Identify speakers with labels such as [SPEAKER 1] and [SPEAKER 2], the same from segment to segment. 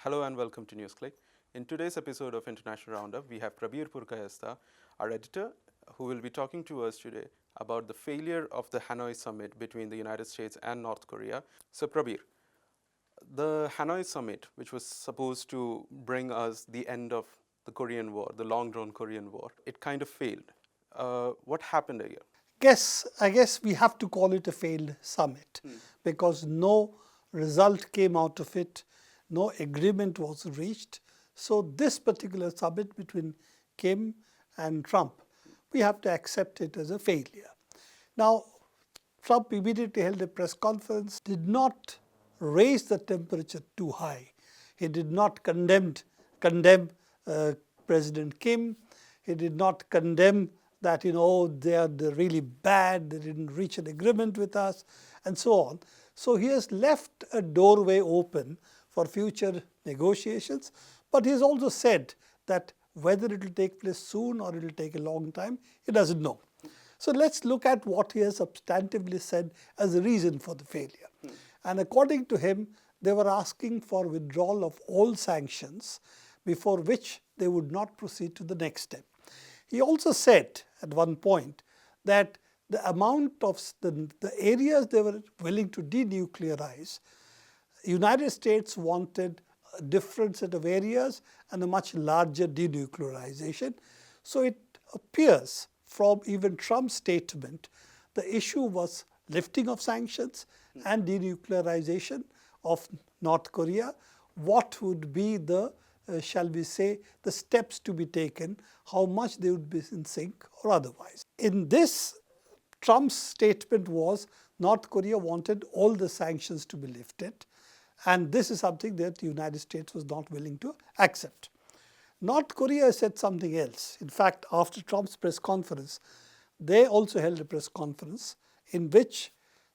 [SPEAKER 1] Hello and welcome to NewsClick. In today's episode of International Roundup, we have Prabir Purkayastha, our editor, who will be talking to us today about the failure of the Hanoi Summit between the United States and North Korea. So Prabir, the Hanoi Summit, which was supposed to bring us the end of the Korean War, the long-drawn Korean War, it kind of failed. What happened here?
[SPEAKER 2] I guess we have to call it a failed summit because no result came out of it, no agreement was reached. So this particular summit between Kim and Trump, we have to accept it as a failure. Now, Trump immediately held a press conference, did not raise the temperature too high. He did not condemn President Kim. He did not condemn that, they're really bad, they didn't reach an agreement with us, and so on. So he has left a doorway open for future negotiations, but he has also said that whether it will take place soon or it will take a long time, he doesn't know. So let's look at what he has substantively said as a reason for the failure. And according to him, they were asking for withdrawal of all sanctions, before which they would not proceed to the next step. He also said at one point that the amount of the areas they were willing to denuclearize, United States wanted a different set of areas and a much larger denuclearization. So it appears from even Trump's statement, the issue was lifting of sanctions and denuclearization of North Korea. What would be the shall we say, the steps to be taken, how much they would be in sync or otherwise. In this, Trump's statement was North Korea wanted all the sanctions to be lifted, and this is something that the United States was not willing to accept. North Korea said something else. In fact, after Trump's press conference, they also held a press conference in which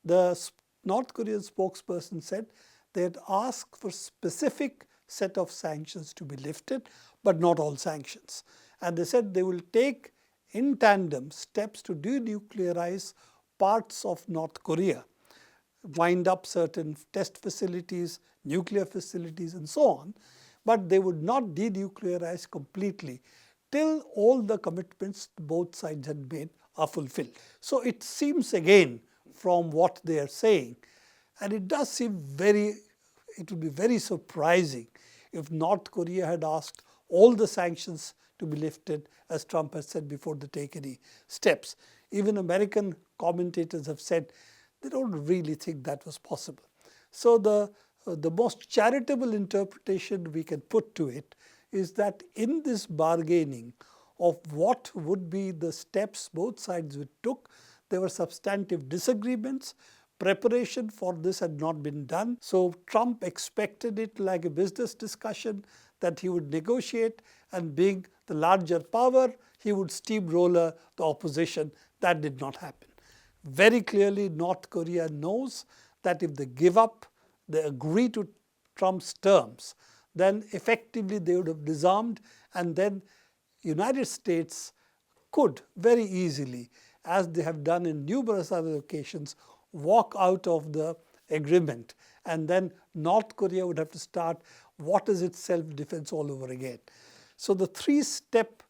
[SPEAKER 2] the North Korean spokesperson said they had asked for specific set of sanctions to be lifted, but not all sanctions. And they said they will take in tandem steps to denuclearize parts of North Korea, wind up certain test facilities, nuclear facilities and so on, but they would not denuclearize completely till all the commitments both sides had made are fulfilled. So it seems again from what they are saying, and it does seem it would be very surprising if North Korea had asked all the sanctions to be lifted, as Trump has said, before they take any steps. Even American commentators have said they don't really think that was possible. So the most charitable interpretation we can put to it is that in this bargaining of what would be the steps both sides took, there were substantive disagreements. Preparation for this had not been done. So Trump expected it like a business discussion that he would negotiate, and being the larger power, he would steamroller the opposition. That did not happen. Very clearly, North Korea knows that if they give up, they agree to Trump's terms, then effectively they would have disarmed, and then United States could very easily, as they have done in numerous other occasions, walk out of the agreement, and then North Korea would have to start what is its self-defense all over again. So the three-step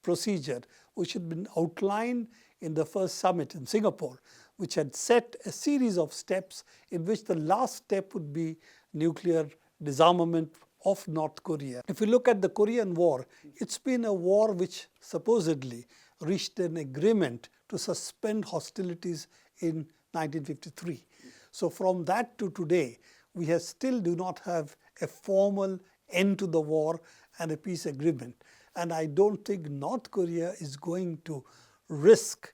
[SPEAKER 2] procedure, which had been outlined in the first summit in Singapore, which had set a series of steps in which the last step would be nuclear disarmament of North Korea. If you look at the Korean War, it's been a war which supposedly reached an agreement to suspend hostilities in 1953. So from that to today, we still do not have a formal end to the war and a peace agreement. And I don't think North Korea is going to risk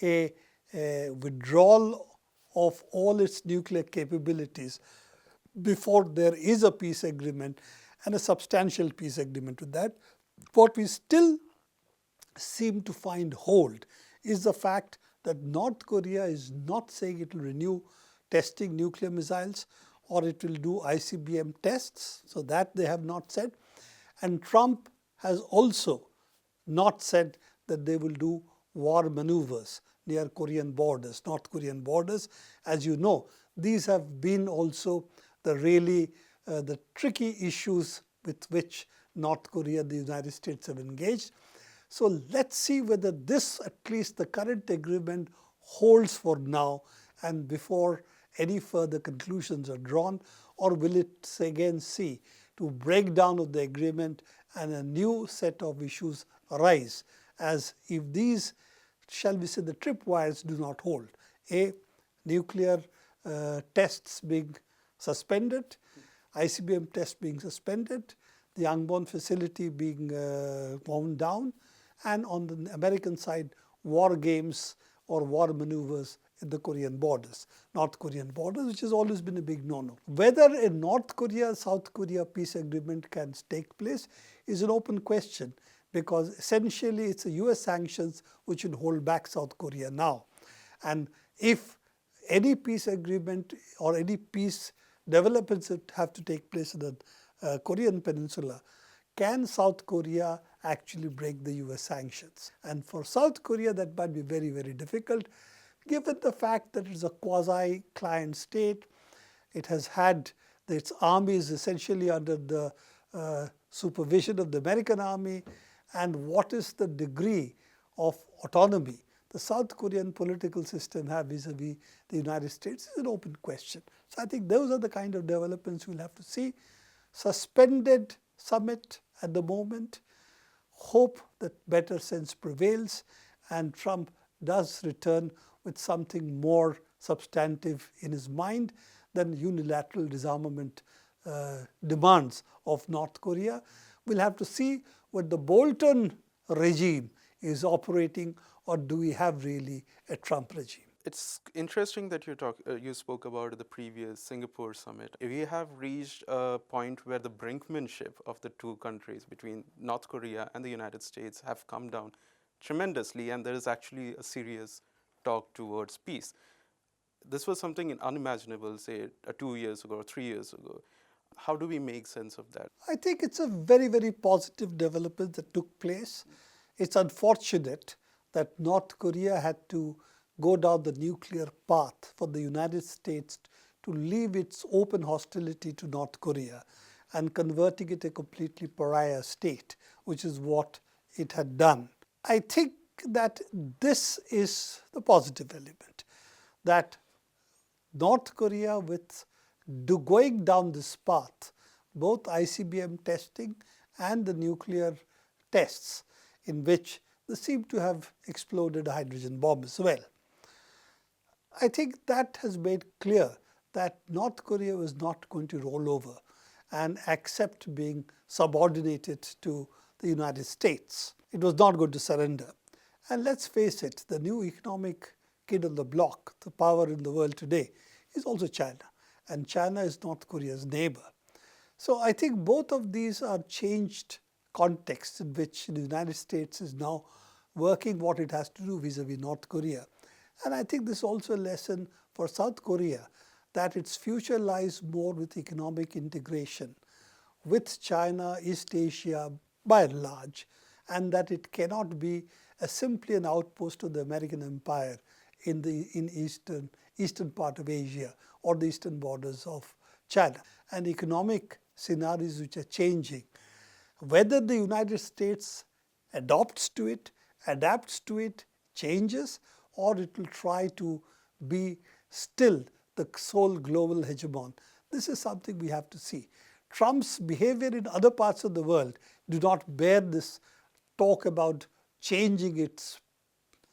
[SPEAKER 2] a withdrawal of all its nuclear capabilities before there is a peace agreement and a substantial peace agreement with that. What we still seem to find hold is the fact that North Korea is not saying it will renew testing nuclear missiles or it will do ICBM tests. So that they have not said. And Trump has also not said that they will do war maneuvers near Korean borders, North Korean borders. As you know, these have been also the really the tricky issues with which North Korea and the United States have engaged. So let's see whether this, at least the current agreement, holds for now and before any further conclusions are drawn, or will it again see to breakdown of the agreement and a new set of issues arise, as if these, shall we say, the tripwires do not hold. A, nuclear tests being suspended, ICBM tests being suspended, the Yangon facility being wound down, and on the American side, war games or war maneuvers in the Korean borders, North Korean borders, which has always been a big no-no. Whether a North Korea-South Korea peace agreement can take place is an open question, because essentially it's the US sanctions which will hold back South Korea now. And if any peace agreement or any peace developments that have to take place in the Korean peninsula, can South Korea actually break the US sanctions? And for South Korea, that might be very, very difficult, given the fact that it's a quasi-client state. It has had its army is essentially under the supervision of the American army, and what is the degree of autonomy the South Korean political system have vis-a-vis the United States is an open question. So I think those are the kind of developments we'll have to see. Suspended summit at the moment. Hope that better sense prevails and Trump does return with something more substantive in his mind than unilateral disarmament demands of North Korea. We'll have to see what the Bolton regime is operating, or do we have really a Trump regime?
[SPEAKER 1] It's interesting that you spoke about the previous Singapore summit. We have reached a point where the brinkmanship of the two countries between North Korea and the United States have come down tremendously, and there is actually a serious talk towards peace. This was something unimaginable, say, 2 years ago or 3 years ago. How do we make sense of that?
[SPEAKER 2] I think it's a very, very positive development that took place. It's unfortunate that North Korea had to go down the nuclear path for the United States to leave its open hostility to North Korea and converting it a completely pariah state, which is what it had done. I think that this is the positive element, that North Korea, with going down this path, both ICBM testing and the nuclear tests, in which they seem to have exploded a hydrogen bomb as well. I think that has made clear that North Korea was not going to roll over and accept being subordinated to the United States. It was not going to surrender. And let's face it, the new economic kid on the block, the power in the world today, is also China. And China is North Korea's neighbor. So I think both of these are changed contexts in which the United States is now working what it has to do vis-a-vis North Korea. And I think this is also a lesson for South Korea, that its future lies more with economic integration with China, East Asia by and large, and that it cannot be simply an outpost of the American empire in the eastern part of Asia or the eastern borders of China. And economic scenarios which are changing, whether the United States adopts to it, adapts to it, changes, or it will try to be still the sole global hegemon. This is something we have to see. Trump's behavior in other parts of the world do not bear this talk about changing its,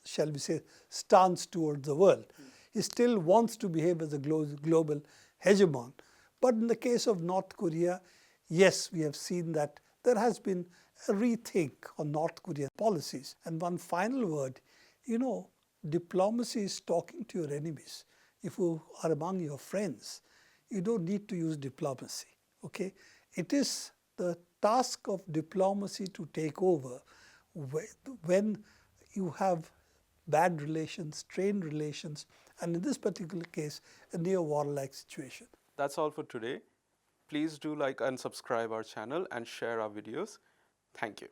[SPEAKER 2] shall we say, stance towards the world. He still wants to behave as a global hegemon. But in the case of North Korea, yes, we have seen that there has been a rethink on North Korean policies. And one final word, diplomacy is talking to your enemies. If you are among your friends, you don't need to use diplomacy. Okay? It is the task of diplomacy to take over when you have bad relations, strained relations, and in this particular case, a near war-like situation.
[SPEAKER 1] That's all for today. Please do like and subscribe our channel and share our videos. Thank you.